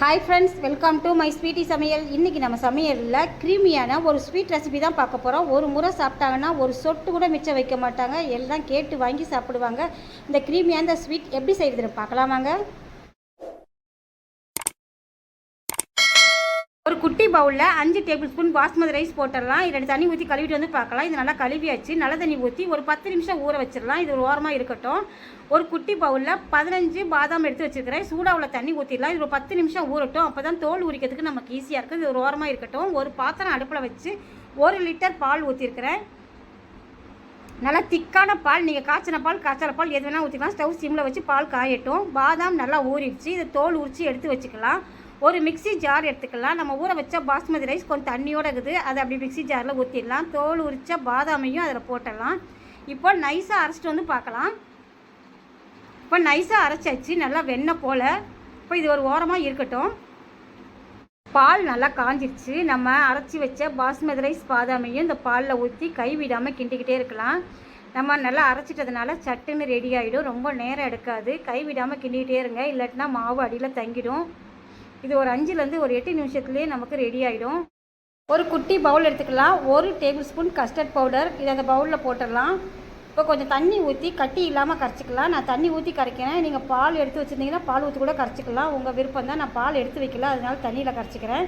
Hi friends, welcome to my sweety சமையல். இன்றைக்கி நம்ம சமையலில் க்ரீமியான ஒரு ஸ்வீட் ரெசிபி தான் பார்க்க போகிறோம். ஒரு முறை சாப்பிட்டாங்கன்னா ஒரு சொட்டு கூட மிச்சம் வைக்க மாட்டாங்க, எல்லாம் கேட்டு வாங்கி சாப்பிடுவாங்க. இந்த க்ரீமியான இந்த ஸ்வீட் எப்படி செய்கிறதுன்னு பார்க்கலாமாங்க. ஒரு குட்டி பவுலில் 5 டேபிள் ஸ்பூன் பாஸ்மதி ரைஸ் போட்டுடலாம். 2 தண்ணி ஊற்றி கழுவிட்டு வந்து பார்க்கலாம். இது நல்லா கழுவியாச்சு. நல்ல தண்ணி ஊற்றி ஒரு 10 நிமிஷம் ஊற வச்சிடலாம். இது ஒரு ஓரமாக இருக்கட்டும். ஒரு குட்டி பவுலில் 15 பாதாம் எடுத்து வச்சுருக்கிறேன். சூடாக உள்ள தண்ணி ஊற்றிடலாம். இது ஒரு 10 நிமிஷம் ஊறட்டும். அப்போ தான் தோல் உரிக்கிறதுக்கு நமக்கு ஈஸியாக இருக்குது. இது ஒரு ஓரமாக இருக்கட்டும். ஒரு பாத்திரம் அடுப்பில் வச்சு 1 லிட்டர் பால் ஊற்றிருக்கிறேன். நல்லா திக்கான பால். நீங்கள் காய்ச்சின பால் காய்ச்சல பால் எது வேணால் ஊற்றிக்கலாம். ஸ்டவ் சிம்மில் வச்சு பால் காயட்டும். பாதாம் நல்லா ஊறிடுச்சு. இதை தோல் உரித்து எடுத்து வச்சுக்கலாம். ஒரு மிக்சி ஜார் எடுத்துக்கலாம். நம்ம ஊற வச்ச பாஸ்மதி ரைஸ் கொஞ்சம் தண்ணியோடு இருக்குது, அதை அப்படி மிக்சி ஜாரில் ஊற்றிடலாம். தோல் உரித்த பாதாமையும் அதில் போட்டுடலாம். இப்போ நைஸாக அரைச்சிட்டு வந்து பார்க்கலாம். இப்போ நைஸாக அரைச்சாச்சு, நல்லா வெண்ணெய் போல். இப்போ இது ஒரு ஓரமாக இருக்கட்டும். பால் நல்லா காஞ்சிருச்சு. நம்ம அரைச்சி வச்ச பாஸ்மதி ரைஸ் பாதாமையும் இந்த பாலில் ஊற்றி கைவிடாமல் கிண்டிக்கிட்டே இருக்கலாம். நம்ம நல்லா அரைச்சிட்டதுனால சட்டுன்னு ரெடி ஆகிடும். ரொம்ப நேரம் எடுக்காது. கைவிடாமல் கிண்டிக்கிட்டே இருங்க, இல்லாட்டினா மாவு அடியில் தங்கிடும். இது ஒரு 5லேருந்து ஒரு 8 நிமிஷத்துலேயே நமக்கு ரெடி ஆகிடும். ஒரு குட்டி பவுல் எடுத்துக்கலாம். 1 டேபிள் ஸ்பூன் கஸ்டர்ட் பவுடர் இதை அந்த பவுலில் போட்டுடலாம். இப்போ கொஞ்சம் தண்ணி ஊற்றி கட்டி இல்லாமல் கரைச்சிக்கலாம். நான் தண்ணி ஊற்றி கரைக்கிறேன். நீங்கள் பால் எடுத்து வச்சுருந்தீங்கன்னா பால் ஊற்றி கூட கரைச்சிக்கலாம், உங்கள் விருப்பம் தான். நான் பால் எடுத்து வைக்கல, அதனால தண்ணியில் கரைச்சிக்கிறேன்.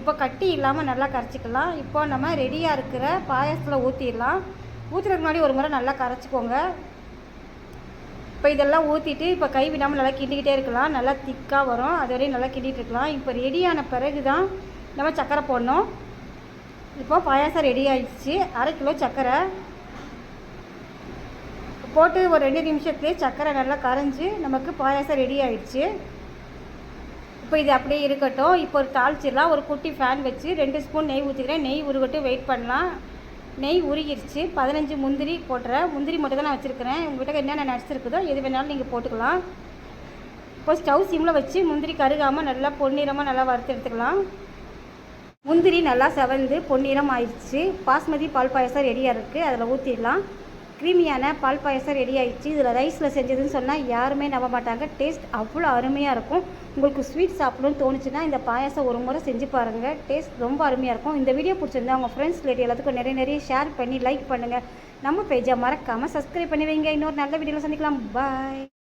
இப்போ கட்டி இல்லாமல் நல்லா கரைச்சிக்கலாம். இப்போ நம்ம ரெடியாக இருக்கிற பாயாசத்தில் ஊற்றிடலாம். ஊற்றுறதுக்கு முன்னாடி ஒரு முறை நல்லா கரைச்சிக்கோங்க. இப்போ இதெல்லாம் ஊற்றிட்டு இப்போ கை விடாமல் நல்லா கிண்டிக்கிட்டே இருக்கலாம். நல்லா திக்காக வரும், அது வரையும் நல்லா கிண்டிகிட்டு இருக்கலாம். இப்போ ரெடியான பிறகு தான் நம்ம சர்க்கரை போடணும். இப்போ பாயாசம் ரெடி ஆகிடுச்சு. 1/2 கிலோ சர்க்கரை போட்டு ஒரு 2 நிமிஷத்துலேயே சர்க்கரை நல்லா கரைஞ்சி நமக்கு பாயாசம் ரெடி ஆகிடுச்சு. இப்போ இது அப்படியே இருக்கட்டும். இப்போ ஒரு தாளிச்சிடலாம். ஒரு குட்டி ஃபேன் வச்சு 2 ஸ்பூன் நெய் ஊற்றிக்கிறேன். நெய் உருகட்டும், வெயிட் பண்ணலாம். நெய் உருகிடுச்சு. 15 முந்திரி போட்டுறேன். முந்திரி மட்டும் தான் நான் வச்சுருக்கிறேன். உங்கள்கிட்ட என்னென்ன நட்ஸ் இருக்குதோ எது வேணாலும் நீங்கள் போட்டுக்கலாம். இப்போ ஸ்டவ் சிம்மில் வச்சு முந்திரி கருகாமல் நல்லா பொன்னிறமாக நல்லா வறுத்து எடுத்துக்கலாம். முந்திரி நல்லா செவந்து பொன்னிறம் ஆயிடுச்சு. பாஸ்மதி பால் பாயசம் ரெடியாக இருக்குது, அதில் ஊற்றிடலாம். க்ரீமியான பால் பாயசம் ரெடி ஆகிடுச்சு. இதில் ரைஸில் செஞ்சதுன்னு சொன்னால் யாருமே நம்ப மாட்டாங்க. டேஸ்ட் அவ்வளோ அருமையாக இருக்கும். உங்களுக்கு ஸ்வீட் சாப்பிடணும்னு தோணுச்சுன்னா இந்த பாயசம் ஒரு முறை செஞ்சு பாருங்கள். டேஸ்ட் ரொம்ப அருமையாக இருக்கும். இந்த வீடியோ பிடிச்சிருந்தா உங்கள் ஃப்ரெண்ட்ஸ் ரிலேட்டிவ் எல்லாத்துக்கும் நிறைய ஷேர் பண்ணி லைக் பண்ணுங்கள். நம்ம பேஜை மறக்காமல் சப்ஸ்கிரைப் பண்ணி வைங்க. இன்னொரு நல்ல வீடியோவில் சந்திக்கலாம். பாய்.